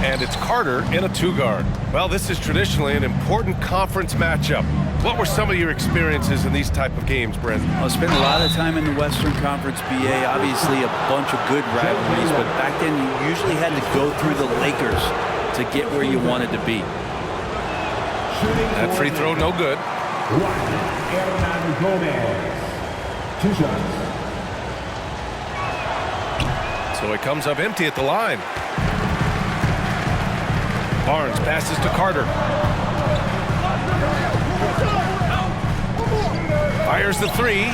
and it's Carter in a two-guard. Well, this is traditionally an important conference matchup. What were some of your experiences in these type of games, Brent? I spent a lot of time in the Western Conference BA, obviously a bunch of good rivalries, but back then you usually had to go through the Lakers to get where you wanted to be. That free throw, no good. So it comes up empty at the line. Barnes passes to Carter. Fires the three.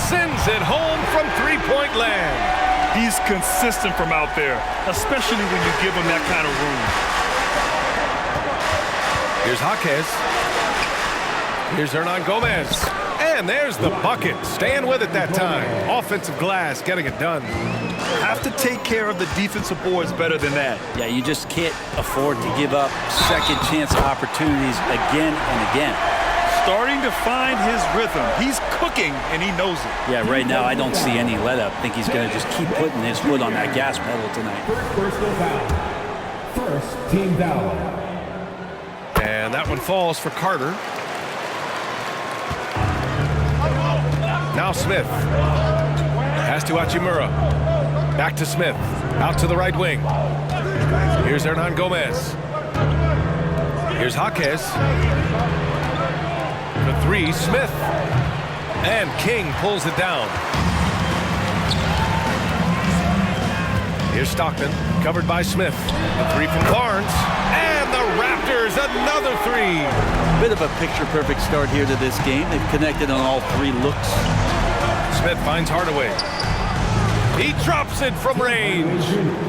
Sends it home from three-point land. He's consistent from out there, especially when you give him that kind of room. Here's Jaquez. Here's Hernan Gomez. And there's the bucket. Staying with it that time. Offensive glass, getting it done. Have to take care of the defensive boards better than that. Yeah, you just can't afford to give up second chance opportunities again and again. Starting to find his rhythm. He's cooking, and he knows it. Yeah, right now I don't see any let-up. I think he's going to just keep putting his foot on that gas pedal tonight. First team foul. And that one falls for Carter. Now Smith. Pass to Hachimura. Back to Smith. Out to the right wing. Here's Hernan Gomez. Here's Jaquez. The three, Smith. And King pulls it down. Here's Stockton, covered by Smith. The three from Barnes. And the Raptors, another three. Bit of a picture-perfect start here to this game. They've connected on all three looks. Smith finds Hardaway. He drops it from range.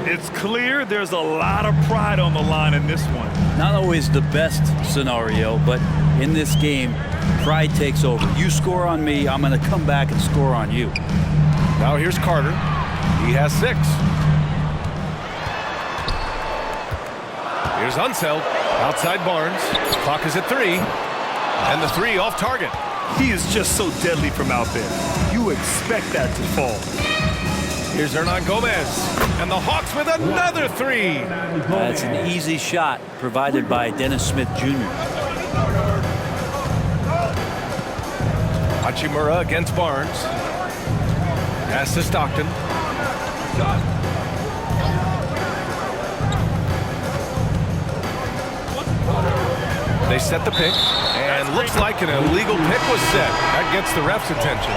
It's clear there's a lot of pride on the line in this one. Not always the best scenario, but in this game, pride takes over. You score on me, I'm going to come back and score on you. Now here's Carter. He has 6. Here's Unseld. Outside Barnes. Clock is at 3. And the 3 off target. He is just so deadly from out there. You expect that to fall. Here's Hernan Gomez. And the Hawks with another 3. That's an easy shot provided by Dennis Smith Jr. Hachimura against Barnes. Pass to Stockton. They set the pick, and looks like an illegal pick was set. That gets the ref's attention.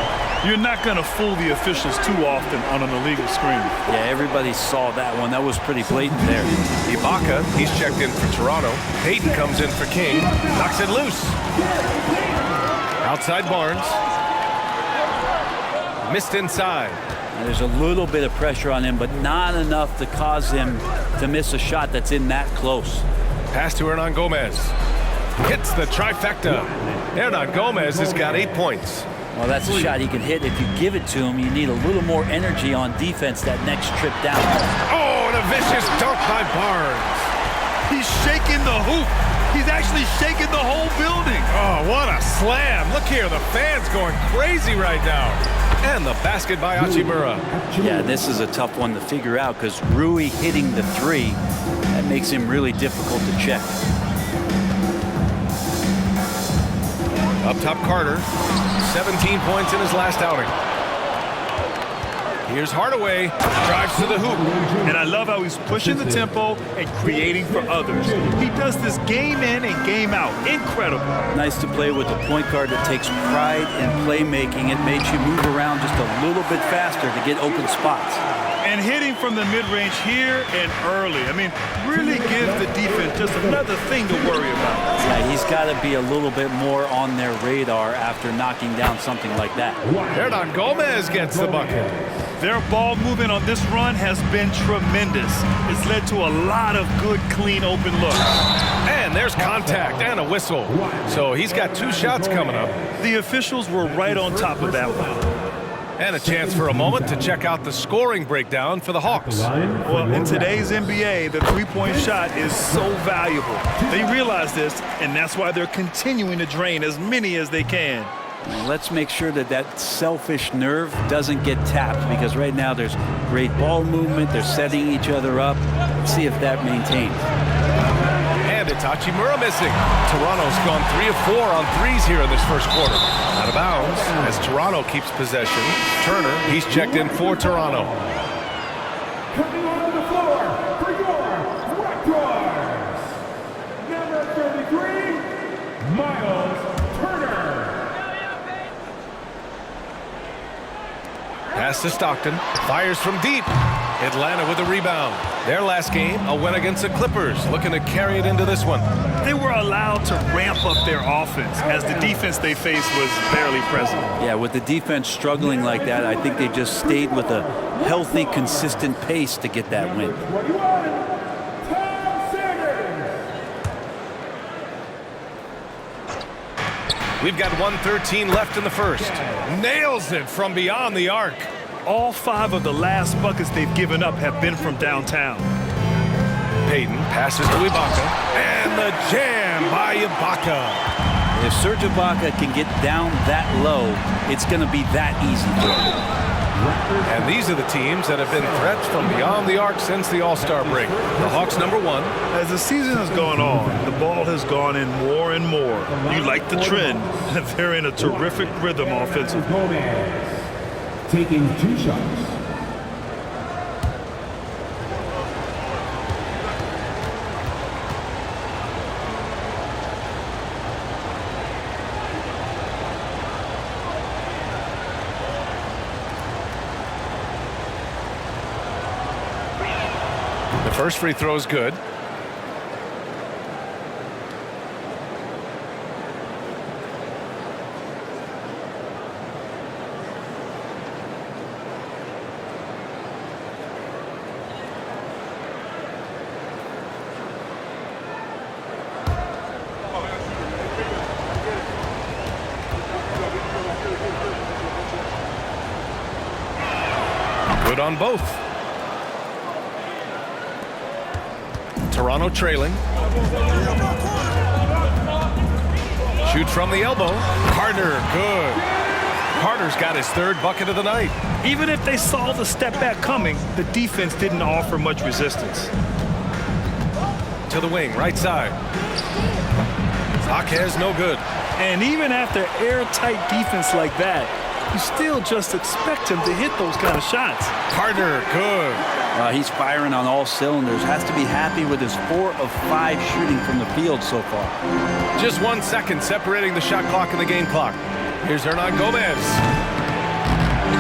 You're not going to fool the officials too often on an illegal screen. Yeah, everybody saw that one. That was pretty blatant there. Ibaka, he's checked in for Toronto. Payton comes in for King. Knocks it loose. Outside Barnes. Missed inside. There's a little bit of pressure on him, but not enough to cause him to miss a shot that's in that close. Pass to Hernan Gomez. Hits the trifecta. Hernan Gomez has got 8 points. Well, that's a shot he can hit. If you give it to him, you need a little more energy on defense that next trip down. Oh, and a vicious dunk by Barnes. He's shaking the hoop. He's actually shaking the whole building. Oh, what a slam. Look here, the fans going crazy right now. And the basket by Hachimura. Yeah, this is a tough one to figure out because Rui hitting the 3, that makes him really difficult to check. Up top, Carter. 17 points in his last outing. Here's Hardaway. Drives to the hoop. And I love how he's pushing the tempo and creating for others. He does this game in and game out. Incredible. Nice to play with a point guard that takes pride in playmaking. It makes you move around just a little bit faster to get open spots. And hitting from the mid-range here and early. I mean, really gives the defense just another thing to worry about. Yeah, he's got to be a little bit more on their radar after knocking down something like that. Hernan Gomez gets the bucket. Their ball movement on this run has been tremendous. It's led to a lot of good, clean, open looks. And there's contact and a whistle. So he's got 2 shots coming up. The officials were right on top of that one. And a chance for a moment to check out the scoring breakdown for the Hawks. Well, in today's NBA, the three-point shot is so valuable. They realize this, and that's why they're continuing to drain as many as they can. Let's make sure that that selfish nerve doesn't get tapped, because right now there's great ball movement. They're setting each other up. Let's see if that maintains. And it's Hachimura missing. Toronto's gone 3 of 4 on threes here in this first quarter. Out of bounds as Toronto keeps possession. Turner, he's checked in for Toronto. Coming onto the floor for your Raptors, number 33, Miles Turner. Pass to Stockton. Fires from deep. Atlanta with a rebound. Their last game, a win against the Clippers. Looking to carry it into this one. They were allowed to ramp up their offense as the defense they faced was barely present. Yeah, with the defense struggling like that, I think they just stayed with a healthy, consistent pace to get that win. 21, Tom Sanders. We've got 1:13 left in the first. Nails it from beyond the arc. All 5 of the last buckets they've given up have been from downtown. Payton passes to Ibaka. And the jam by Ibaka. If Serge Ibaka can get down that low, it's going to be that easy for him. And these are the teams that have been threats from beyond the arc since the All-Star break. The Hawks number 1. As the season has gone on, the ball has gone in more and more. You like the trend. They're in a terrific rhythm offensively. Gomez taking 2 shots. The first free throw is good. Good on both. Toronto trailing. Shoot from the elbow. Carter, good. Carter's got his 3rd bucket of the night. Even if they saw the step back coming, the defense didn't offer much resistance. To the wing, right side. Jaquez, no good. And even after airtight defense like that, you still just expect him to hit those kind of shots. Carter, good. He's firing on all cylinders. Has to be happy with his 4 of 5 shooting from the field so far. Just 1 second separating the shot clock and the game clock. Here's Hernan Gomez.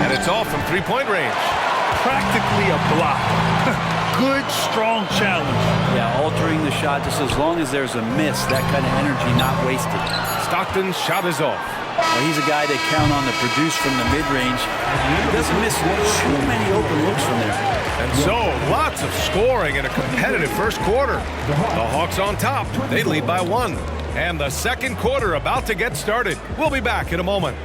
And it's all from 3-point range. Practically a block. Good, strong challenge. Yeah, altering the shot just as long as there's a miss. That kind of energy not wasted. Stockton's shot is off. Well, he's a guy they count on to produce from the mid-range. He doesn't miss too many open looks from there. And so, lots of scoring in a competitive first quarter. The Hawks on top. They lead by 1. And the second quarter about to get started. We'll be back in a moment.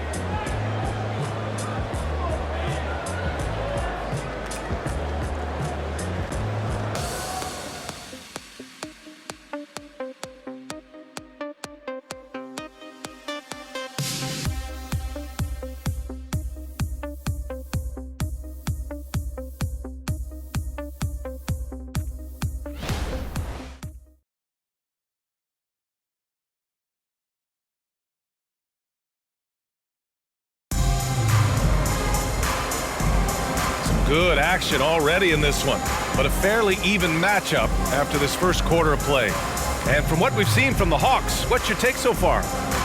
Good action already in this one, but a fairly even matchup after this first quarter of play. And from what we've seen from the Hawks, what's your take so far?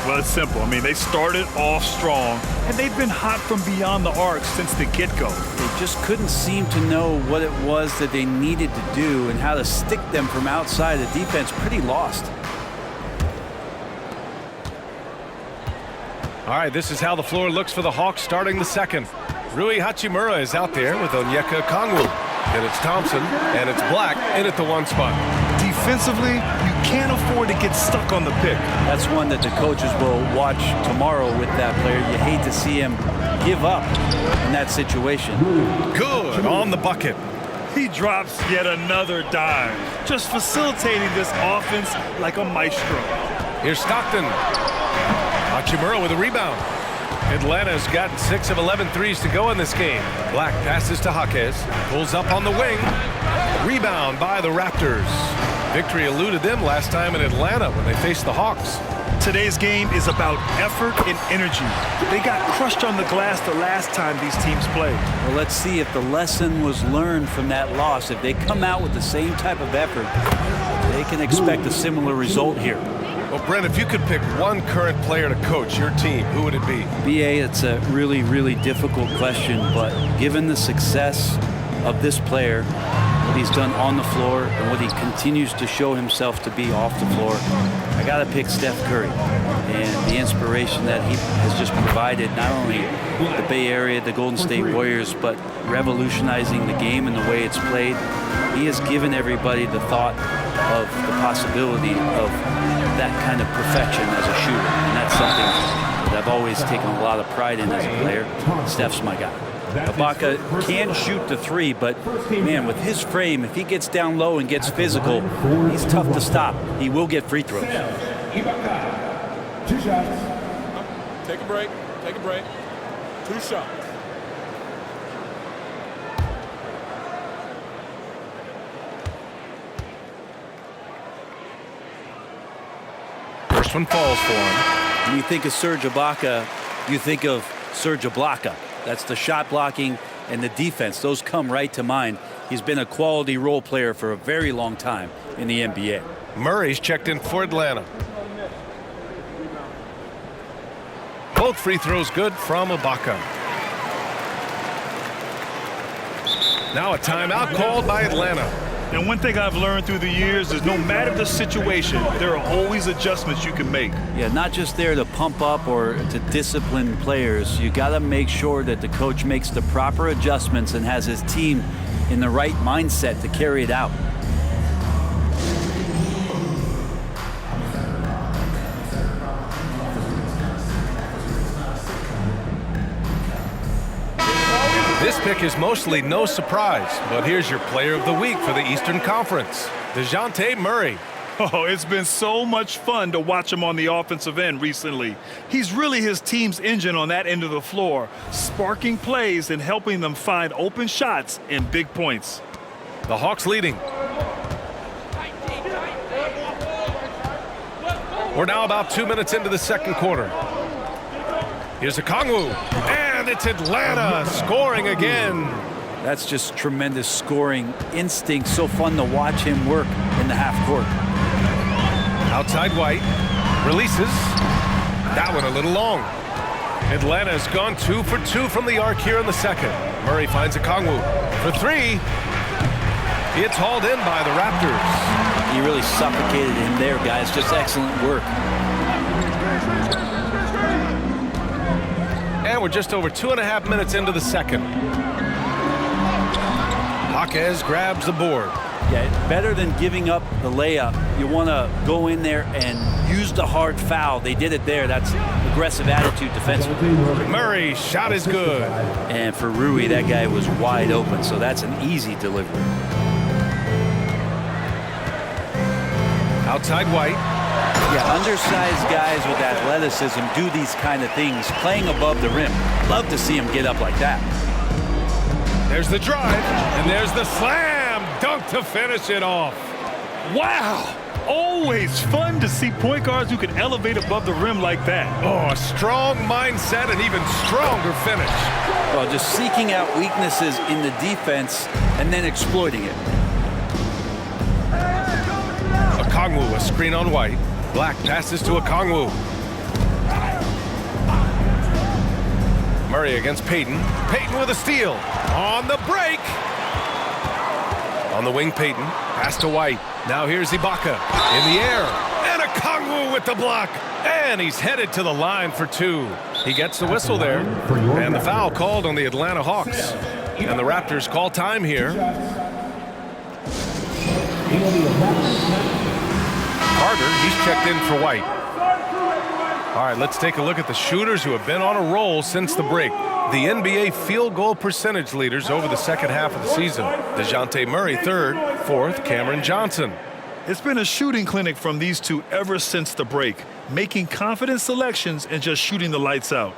Well, it's simple. I mean, they started off strong, and they've been hot from beyond the arc since the get-go. They just couldn't seem to know what it was that they needed to do and how to stick them from outside. The defense pretty lost. All right, this is how the floor looks for the Hawks starting the second. Rui Hachimura is out there with Onyeka Okongwu. And it's Thompson, and it's Black in at the 1 spot. Defensively, you can't afford to get stuck on the pick. That's one that the coaches will watch tomorrow with that player. You hate to see him give up in that situation. Good on the bucket. He drops yet another dime, just facilitating this offense like a maestro. Here's Stockton. Hachimura with a rebound. Atlanta's got 6 of 11 threes to go in this game. Black passes to Jaquez. Pulls up on the wing. Rebound by the Raptors. Victory eluded them last time in Atlanta when they faced the Hawks. Today's game is about effort and energy. They got crushed on the glass the last time these teams played. Well, let's see if the lesson was learned from that loss. If they come out with the same type of effort, they can expect a similar result here. Well, Brent, if you could pick one current player to coach your team, who would it be? BA, it's a really, really difficult question, but given the success of this player, what he's done on the floor and what he continues to show himself to be off the floor, I got to pick Steph Curry. And the inspiration that he has just provided, not only the Bay Area, the Golden State Warriors, but revolutionizing the game and the way it's played. He has given everybody the thought of the possibility of that kind of perfection as a shooter. And that's something that I've always taken a lot of pride in as a player. Steph's my guy. Ibaka can shoot the three, but man, with his frame, if he gets down low and gets physical, he's tough to stop. He will get free throws. Ibaka, 2 shots. Take a break. Take a break. 2 shots. First one falls for him. When you think of Serge Ibaka, you think of Serge Ibaka. That's the shot blocking and the defense. Those come right to mind. He's been a quality role player for a very long time in the NBA. Murray's checked in for Atlanta. Both free throws good from Ibaka. Now a timeout called by Atlanta. And one thing I've learned through the years is no matter the situation, there are always adjustments you can make. Yeah, not just there to pump up or to discipline players. You got to make sure that the coach makes the proper adjustments and has his team in the right mindset to carry it out. This pick is mostly no surprise, but here's your player of the week for the Eastern Conference, DeJounte Murray. Oh, it's been so much fun to watch him on the offensive end recently. He's really his team's engine on that end of the floor, sparking plays and helping them find open shots and big points. The Hawks leading. We're now about 2 minutes into the second quarter. Here's Okongwu, and it's Atlanta scoring again. That's just tremendous scoring instinct. So fun to watch him work in the half court. Outside White, releases. That one a little long. Atlanta has gone 2 for 2 from the arc here in the second. Murray finds Okongwu for 3. It's hauled in by the Raptors. He really suffocated him there, guys. Just excellent work. And we're just over 2.5 minutes into the second. Jaquez grabs the board. Yeah, better than giving up the layup. You want to go in there and use the hard foul. They did it there. That's aggressive attitude defensively. Murray's shot is good. And for Rui, that guy was wide open, so that's an easy delivery. Outside White. Yeah, undersized guys with athleticism do these kind of things, playing above the rim. Love to see him get up like that. There's the drive, and there's the slam dunk to finish it off. Wow! Always fun to see point guards who can elevate above the rim like that. Oh, a strong mindset and even stronger finish. Well, just seeking out weaknesses in the defense and then exploiting it. Okongwu, a screen on White. Black passes to Okongwu. Murray against Payton. Payton with a steal. On the break. On the wing, Payton. Pass to White. Now here's Ibaka in the air. And Okongwu with the block. And he's headed to the line for 2. He gets the whistle there. And the foul called on the Atlanta Hawks. And the Raptors call time here. Carter, he's checked in for White. All right, let's take a look at the shooters who have been on a roll since the break. The NBA field goal percentage leaders over the second half of the season. DeJounte Murray third, fourth Cameron Johnson. It's been a shooting clinic from these two ever since the break, making confident selections and just shooting the lights out.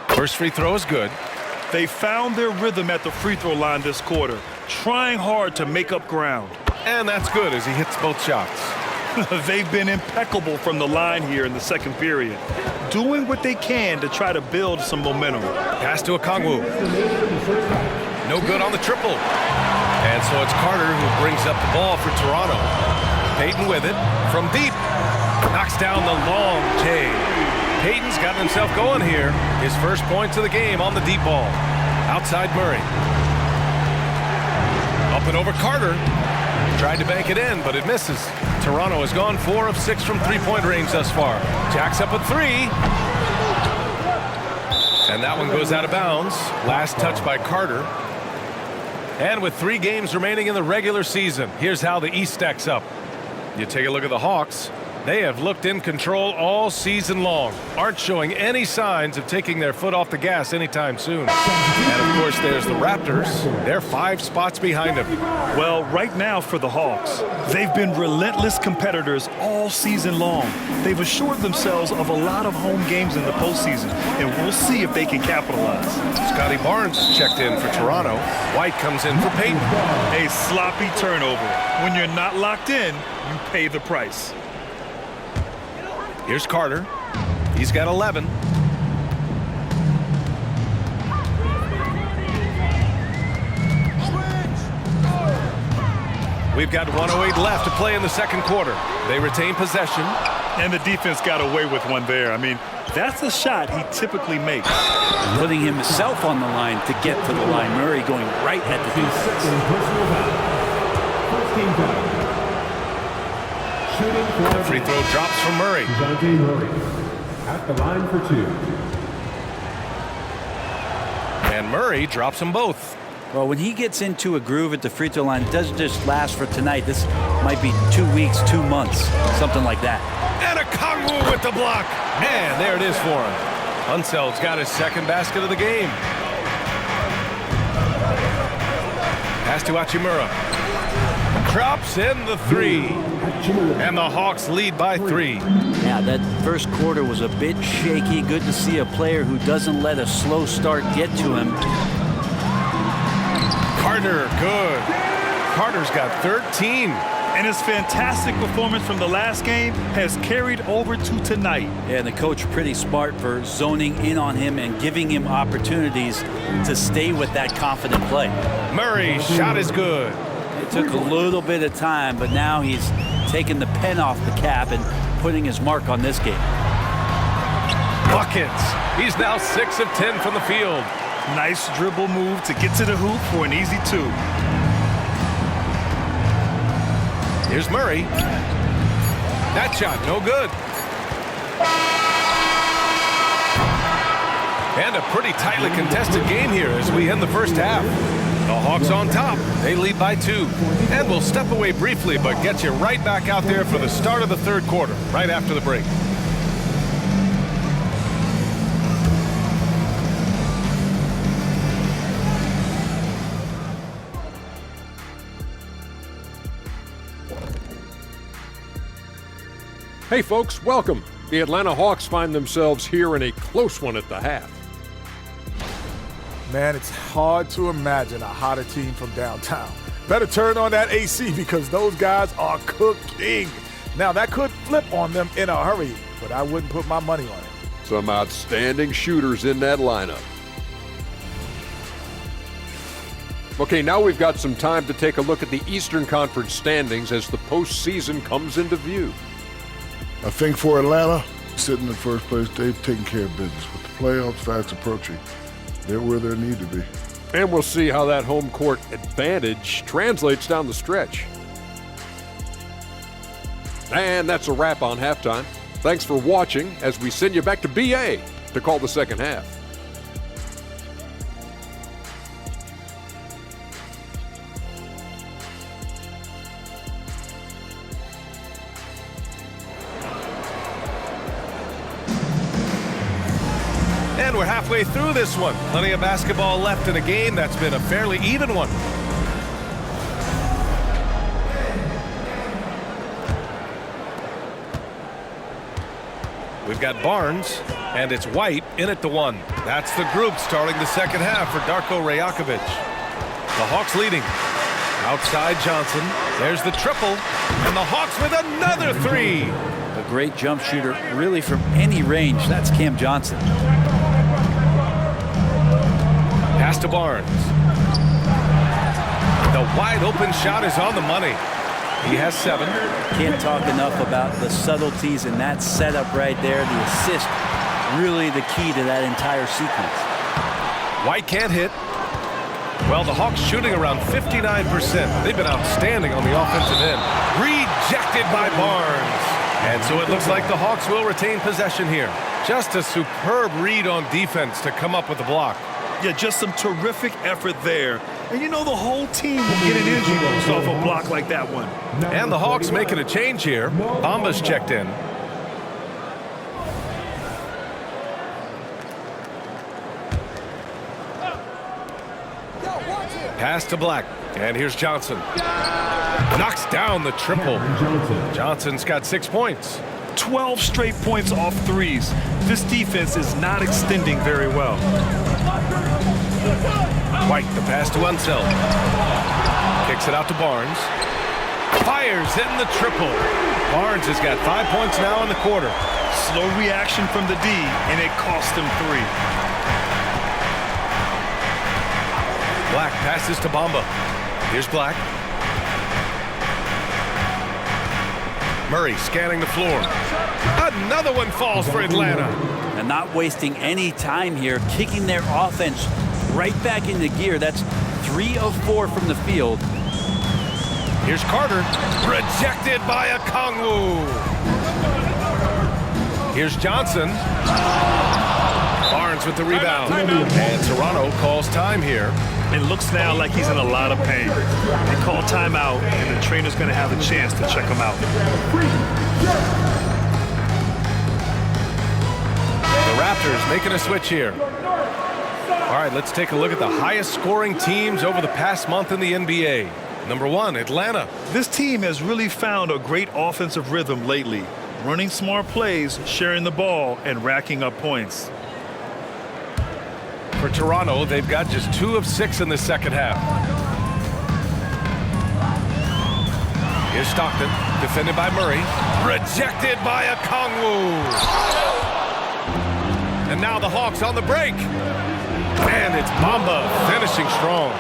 First free throw is good. They found their rhythm at the free throw line this quarter, trying hard to make up ground. And that's good as he hits both shots. They've been impeccable from the line here in the second period, doing what they can to try to build some momentum. Pass to Okongwu. No good on the triple. And so it's Carter who brings up the ball for Toronto. Payton with it from deep. Knocks down the long J. Payton's got himself going here. His first points of the game on the deep ball. Outside Murray. Up and over Carter. Tried to bank it in, but it misses. Toronto has gone 4 of 6 from three-point range thus far. Jacks up a 3. And that one goes out of bounds. Last touch by Carter. And with 3 games remaining in the regular season, here's how the East stacks up. You take a look at the Hawks. They have looked in control all season long. Aren't showing any signs of taking their foot off the gas anytime soon. And of course, there's the Raptors. They're 5 spots behind them. Well, right now for the Hawks, they've been relentless competitors all season long. They've assured themselves of a lot of home games in the postseason, and we'll see if they can capitalize. Scotty Barnes checked in for Toronto. White comes in for Payton. A sloppy turnover. When you're not locked in, you pay the price. Here's Carter. He's got 11. We've got 1:08 left to play in the second quarter. They retain possession. And the defense got away with one there. I mean, that's a shot he typically makes. Putting himself on the line to get to the line. Murray going right at the defense. The free throw drops from Murray. Murray at the line for 2. And Murray drops them both. Well, when he gets into a groove at the free throw line, it doesn't just last for tonight. This might be 2 weeks, 2 months, something like that. And Okongwu with the block. Man, there it is for him. Unseld's got his second basket of the game. Pass to Hachimura. Drops in the 3. And the Hawks lead by 3. Yeah, that first quarter was a bit shaky. Good to see a player who doesn't let a slow start get to him. Carter, good. Carter's got 13. And his fantastic performance from the last game has carried over to tonight. Yeah, and the coach pretty smart for zoning in on him and giving him opportunities to stay with that confident play. Murray's shot is good. It took a little bit of time, but now he's taking the pen off the cap and putting his mark on this game. Buckets. He's now 6 of 10 from the field. Nice dribble move to get to the hoop for an easy 2. Here's Murray. That shot, no good. And a pretty tightly contested game here as we end the first half. The Hawks on top. They lead by 2. And we'll step away briefly, but get you right back out there for the start of the third quarter, right after the break. Hey folks, welcome. The Atlanta Hawks find themselves here in a close one at the half. Man, it's hard to imagine a hotter team from downtown. Better turn on that AC because those guys are cooking. Now, that could flip on them in a hurry, but I wouldn't put my money on it. Some outstanding shooters in that lineup. Okay, now we've got some time to take a look at the Eastern Conference standings as the postseason comes into view. I think for Atlanta, sitting in first place, they've taken care of business. With the playoffs fast approaching, they're where they need to be. And we'll see how that home court advantage translates down the stretch. And that's a wrap on halftime. Thanks for watching as we send you back to BA to call the second half. And we're halfway through this one. Plenty of basketball left in a game that's been a fairly even one. We've got Barnes, and it's White in at the 1. That's the group starting the second half for Darko Rajakovic. The Hawks leading. Outside Johnson. There's the triple, and the Hawks with another 3. A great jump shooter, really from any range. That's Cam Johnson. Pass to Barnes. The wide open shot is on the money. He has 7. Can't talk enough about the subtleties in that setup right there. The assist, really the key to that entire sequence. White can't hit. Well, the Hawks shooting around 59%. They've been outstanding on the offensive end. Rejected by Barnes. And so it looks like the Hawks will retain possession here. Just a superb read on defense to come up with the block. Yeah, just some terrific effort there. And you know the whole team will get an injury boost off a block like that one. And the Hawks making a change here. Bamba's checked in. Pass to Black. And here's Johnson. Knocks down the triple. Johnson's got 6 points. 12 straight points off threes. This defense is not extending very well. White, the pass to Unseld. Kicks it out to Barnes. Fires in the triple. Barnes has got 5 points now in the quarter. Slow reaction from the D, and it cost him 3. Black passes to Bamba. Here's Black. Murray scanning the floor. Another one falls for Atlanta. And not wasting any time here, kicking their offense right back into gear. That's 3 of 4 from the field. Here's Carter. Rejected by Okongwu. Here's Johnson. Barnes with the rebound. And Toronto calls time here. It looks now like he's in a lot of pain. They call timeout, and the trainer's going to have a chance to check him out. The Raptors making a switch here. All right, let's take a look at the highest scoring teams over the past month in the NBA. Number 1, Atlanta. This team has really found a great offensive rhythm lately, running smart plays, sharing the ball, and racking up points. For Toronto, they've got just 2 of 6 in the second half. Here's Stockton, defended by Murray. Rejected by Okongwu. And now the Hawks on the break. And it's Bamba finishing strong.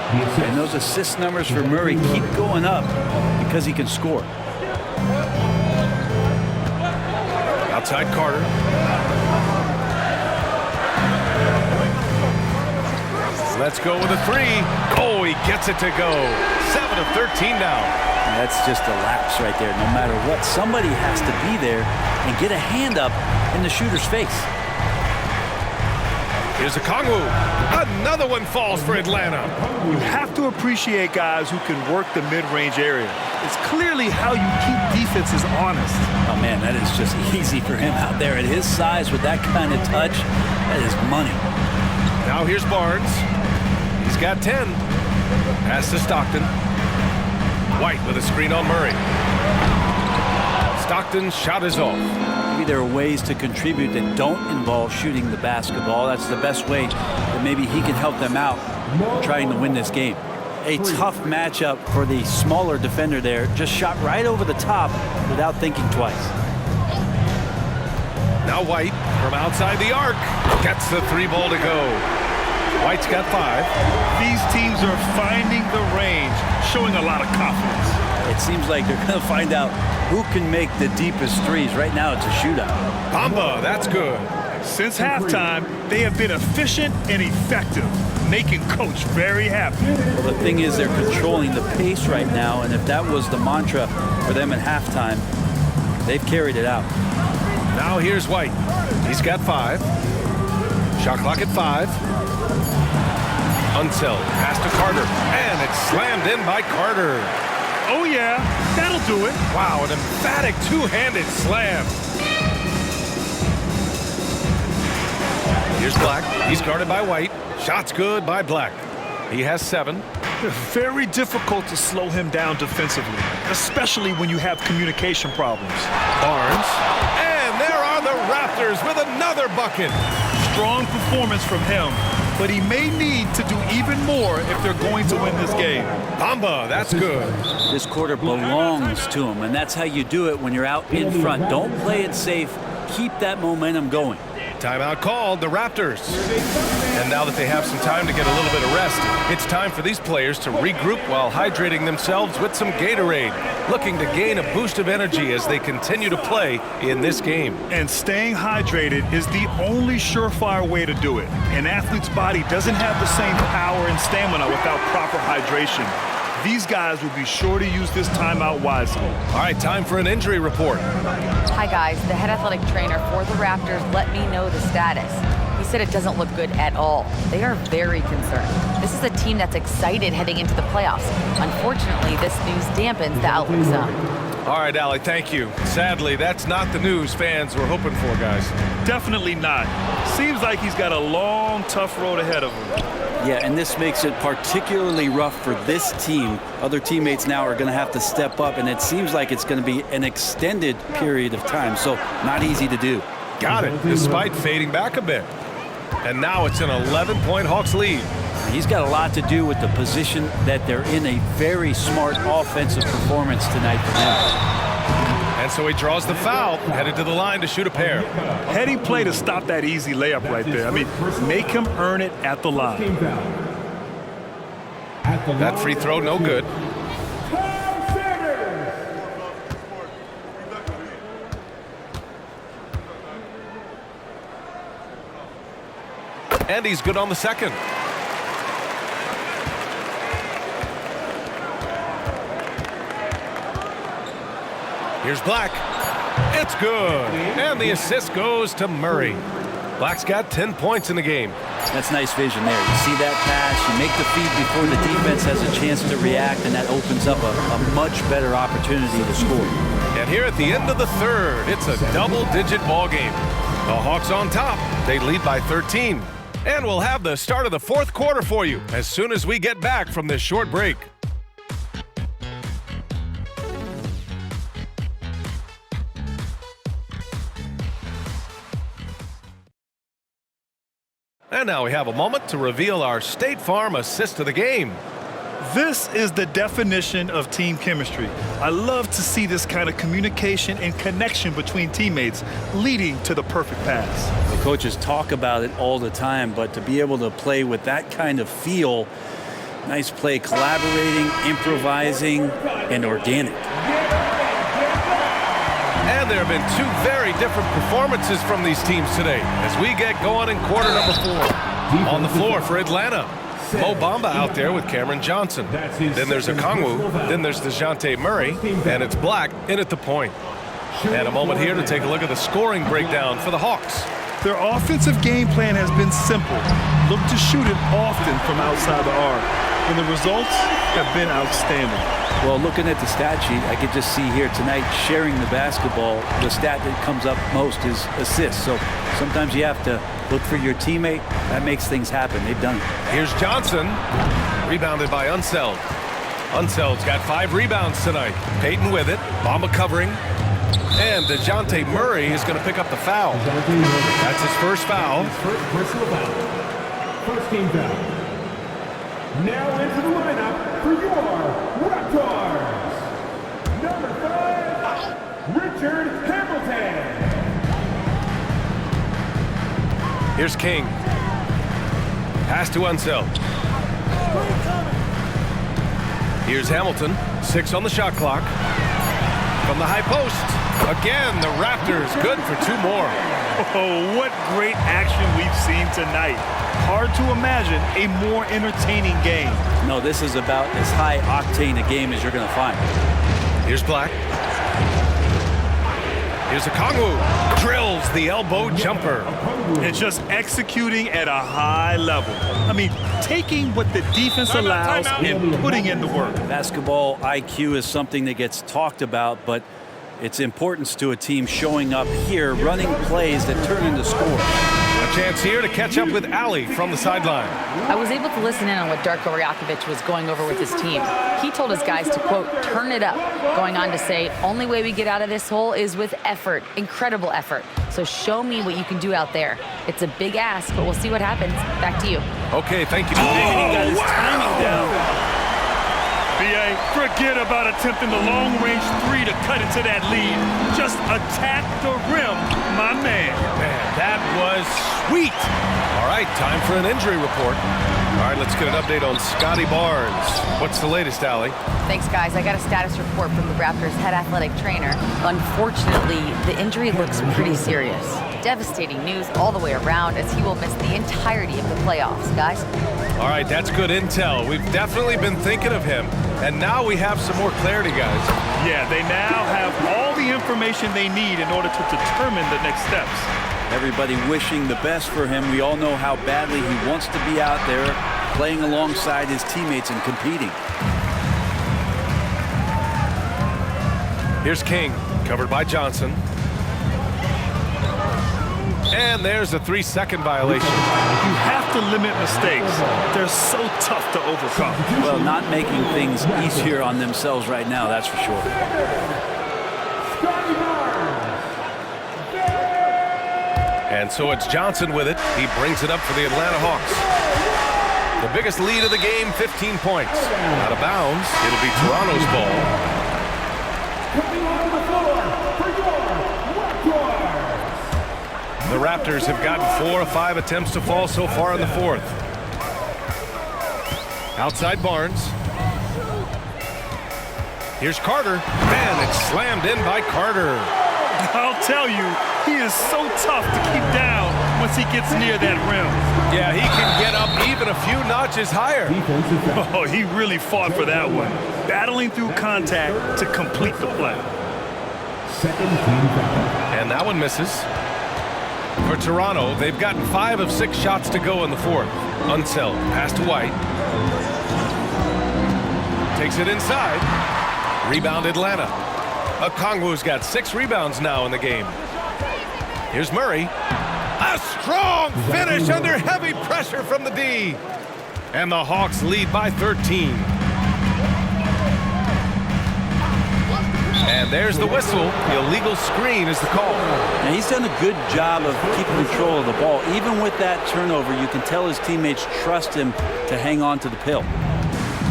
And those assist numbers for Murray keep going up because he can score. Outside Carter. Let's go with a 3. Oh, he gets it to go. 7 of 13 now. And that's just a lapse right there. No matter what, somebody has to be there and get a hand up in the shooter's face. Here's Okongwu. Another one falls for Atlanta. You have to appreciate guys who can work the mid-range area. It's clearly how you keep defenses honest. Oh, man, that is just easy for him out there at his size with that kind of touch. That is money. Now here's Barnes. He's got 10. Pass to Stockton. White with a screen on Murray. Stockton's shot is off. Maybe there are ways to contribute that don't involve shooting the basketball. That's the best way that maybe he can help them out trying to win this game. A tough matchup for the smaller defender there. Just shot right over the top without thinking twice. Now White from outside the arc gets the 3 ball to go. White's got 5. These teams are finding the range, showing a lot of confidence. It seems like they're going to find out who can make the deepest threes. Right now, it's a shootout. Bamba, that's good. Since halftime, they have been efficient and effective, making Coach very happy. Well, the thing is, they're controlling the pace right now, and if that was the mantra for them at halftime, they've carried it out. Now here's White. He's got 5. Shot clock at 5. Unseld. Pass to Carter. And it's slammed in by Carter. Oh, yeah. That'll do it. Wow, an emphatic 2-handed slam. Here's Black. He's guarded by White. Shot's good by Black. He has 7. Very difficult to slow him down defensively, especially when you have communication problems. Barnes. And there are the Raptors with another bucket. Strong performance from him, but he may need to do even more if they're going to win this game. Bamba, that's good. This quarter belongs to him, and that's how you do it when you're out in front. Don't play it safe. Keep that momentum going. Timeout called, the Raptors. And now that they have some time to get a little bit of rest, it's time for these players to regroup while hydrating themselves with some Gatorade, looking to gain a boost of energy as they continue to play in this game. And staying hydrated is the only surefire way to do it. An athlete's body doesn't have the same power and stamina without proper hydration. These guys will be sure to use this timeout wisely. All right, time for an injury report. Hi guys, the head athletic trainer for the Raptors let me know the status. He said it doesn't look good at all. They are very concerned. This is a team that's excited heading into the playoffs. Unfortunately, this news dampens the outlook some. All right, Allie, thank you. Sadly, that's not the news fans were hoping for, guys. Definitely not. Seems like he's got a long, tough road ahead of him. Yeah, and this makes it particularly rough for this team. Other teammates now are going to have to step up, and it seems like it's going to be an extended period of time, so not easy to do. Got it, despite fading back a bit. And now it's an 11-point Hawks lead. He's got a lot to do with the position that they're in. A very smart offensive performance tonight for them. And so he draws the foul, headed to the line to shoot a pair. Heady play to stop that easy layup right there. I mean, make him earn it at the line. That free throw, no good. And he's good on the second. Here's Black. It's good. And the assist goes to Murray. Black's got 10 points in the game. That's nice vision there. You see that pass, you make the feed before the defense has a chance to react, and that opens up a much better opportunity to score. And here at the end of the third, it's a double-digit ball game. The Hawks on top. They lead by 13. And we'll have the start of the fourth quarter for you as soon as we get back from this short break. And now we have a moment to reveal our State Farm assist of the game. This is the definition of team chemistry. I love to see this kind of communication and connection between teammates leading to the perfect pass. The coaches talk about it all the time, but to be able to play with that kind of feel, nice play, collaborating, improvising, and organic. And there have been two very different performances from these teams today as we get going in quarter number 4. On the floor for Atlanta, Mo Bamba out there with Cameron Johnson. Then there's Okongwu, then there's DeJounte Murray, and it's Black in at the point. And a moment here to take a look at the scoring breakdown for the Hawks. Their offensive game plan has been simple. Look to shoot it often from outside the arc. And the results have been outstanding. Well, looking at the stat sheet, I could just see here tonight sharing the basketball. The stat that comes up most is assists. So sometimes you have to look for your teammate. That makes things happen. They've done it. Here's Johnson, rebounded by Unseld. Unseld's got 5 rebounds tonight. Payton with it, Bamba covering. And DeJounte Murray is going to pick up the foul. That's his first foul. Personal foul. First team foul. Now into the lineup for your Raptors. Number 5, Richard Hamilton. Here's King. Pass to Unseld. Here's Hamilton. 6 on the shot clock. From the high post. Again, the Raptors good for 2 more. Oh, what great action we've seen tonight. Hard to imagine a more entertaining game. No, this is about as high octane a game as you're going to find. Here's Black. Here's Okongwu. Drills the elbow jumper. And just executing at a high level. I mean, taking what the defense allows and putting in the work. Basketball IQ is something that gets talked about, but its importance to a team showing up here, running plays that turn into scores. Chance here to catch up with Allie from the sideline. I was able to listen in on what Darko Rajakovic was going over with his team. He told his guys to, quote, turn it up, going on to say, only way we get out of this hole is with effort, incredible effort. So show me what you can do out there. It's a big ask, but we'll see what happens. Back to you. Okay, thank you. He got his timing down. BA, forget about attempting the long-range three to cut into that lead. Just attack the rim, my man. Man, that was sweet. All right, time for an injury report. All right, let's get an update on Scotty Barnes. What's the latest, Allie? Thanks, guys. I got a status report from the Raptors' head athletic trainer. Unfortunately, the injury looks pretty serious. Devastating news all the way around, as he will miss the entirety of the playoffs, guys. All right, that's good intel. We've definitely been thinking of him, and now we have some more clarity, guys. Yeah, they now have all the information they need in order to determine the next steps. Everybody wishing the best for him. We all know how badly he wants to be out there playing alongside his teammates and competing. Here's King, covered by Johnson. And there's a 3-second violation. You have to limit mistakes. They're so tough to overcome. Well, not making things easier on themselves right now, that's for sure. And so it's Johnson with it. He brings it up for the Atlanta Hawks. The biggest lead of the game, 15 points. Out of bounds, it'll be Toronto's ball. Coming onto the floor for your Raptors. The Raptors have gotten 4 of 5 attempts to fall so far in the fourth. Outside Barnes. Here's Carter. Man, it's slammed in by Carter. I'll tell you, he is so tough to keep down once he gets near that rim. Yeah, he can get up even a few notches higher. Oh, he really fought for that one. Battling through contact to complete the play. Second team foul. And that one misses. For Toronto, they've gotten 5 of 6 shots to go in the fourth. Unseld, pass to White. Takes it inside. Rebound Atlanta. Okongwu's got 6 rebounds now in the game. Here's Murray. A strong finish under heavy pressure from the D. And the Hawks lead by 13. And there's the whistle. The illegal screen is the call. Now, he's done a good job of keeping control of the ball. Even with that turnover, you can tell his teammates trust him to hang on to the pill.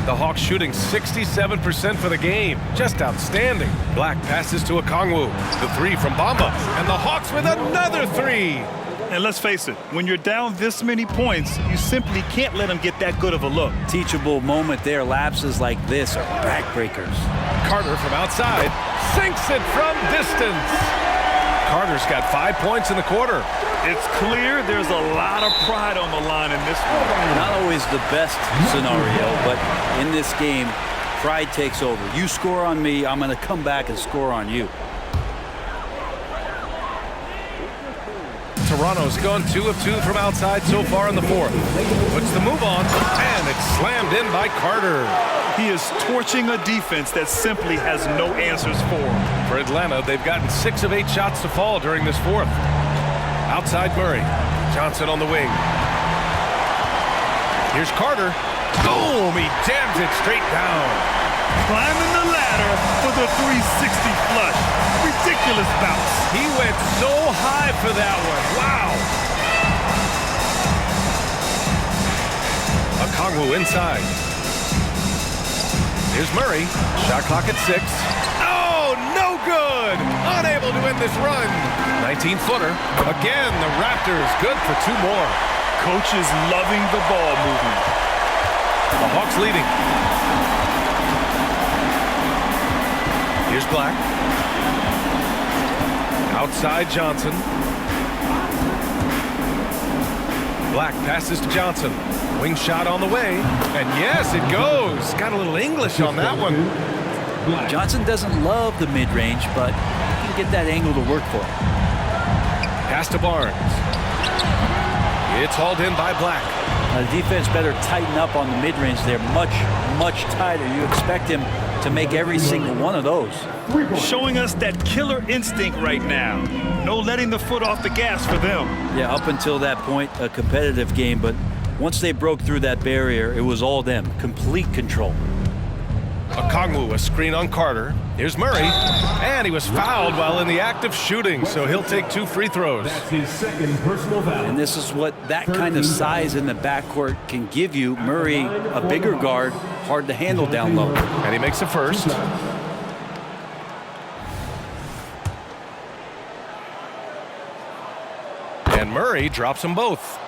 The Hawks shooting 67% for the game. Just outstanding. Black passes to Okongwu. The 3 from Bamba. And the Hawks with another 3. And let's face it, when you're down this many points, you simply can't let them get that good of a look. Teachable moment there. Lapses like this are backbreakers. Carter from outside sinks it from distance. Carter's got 5 points in the quarter. It's clear there's a lot of pride on the line in this one. Not always the best scenario, but in this game, pride takes over. You score on me, I'm going to come back and score on you. Toronto's gone 2 of 2 from outside so far in the fourth. Puts the move on, and it's slammed in by Carter. He is torching a defense that simply has no answers for him. For Atlanta, they've gotten 6 of 8 shots to fall during this fourth. Outside Murray. Johnson on the wing. Here's Carter. Boom! He jams it straight down. Climbing the ladder for the 360 flush. Ridiculous bounce. He went so high for that one. Wow! Okongwu inside. Here's Murray. Shot clock at 6. Oh, no good! Unable to win this run. 19-footer. Again, the Raptors good for 2 more. Coach is loving the ball movement. The Hawks leading. Here's Black. Outside Johnson. Black passes to Johnson. Wing shot on the way. And yes, it goes. Got a little English on that one. Johnson doesn't love the mid-range, but he can get that angle to work for him. Pass to Barnes. It's hauled in by Black. The defense better tighten up on the mid-range there. Much tighter. You expect him to make every single one of those. Showing us that killer instinct right now. No letting the foot off the gas for them. Yeah, up until that point, a competitive game, but once they broke through that barrier, it was all them. Complete control. Okongwu, a screen on Carter. Here's Murray, and he was fouled while in the act of shooting, so he'll take 2 free throws. That's his second personal foul. And this is what that kind of size in the backcourt can give you. Murray, a bigger guard, hard to handle down low. And he makes a first. And Murray drops them both.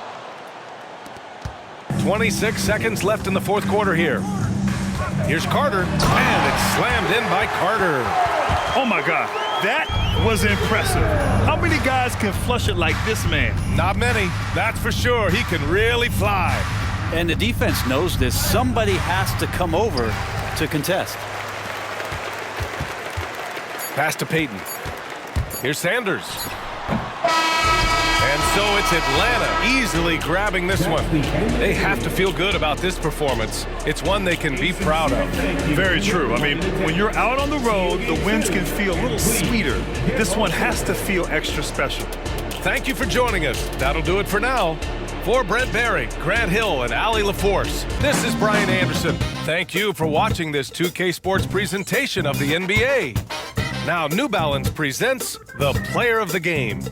26 seconds left in the fourth quarter here. Here's Carter, and it's slammed in by Carter. Oh my God, that was impressive. How many guys can flush it like this man? Not many, that's for sure. He can really fly. And the defense knows this. Somebody has to come over to contest. Pass to Payton. Here's Sanders. And so it's Atlanta easily grabbing this one. They have to feel good about this performance. It's one they can be proud of. Very true. I mean, when you're out on the road, the wins can feel a little sweeter. This one has to feel extra special. Thank you for joining us. That'll do it for now. For Brent Barry, Grant Hill, and Allie LaForce, this is Brian Anderson. Thank you for watching this 2K Sports presentation of the NBA. Now, New Balance presents the Player of the Game.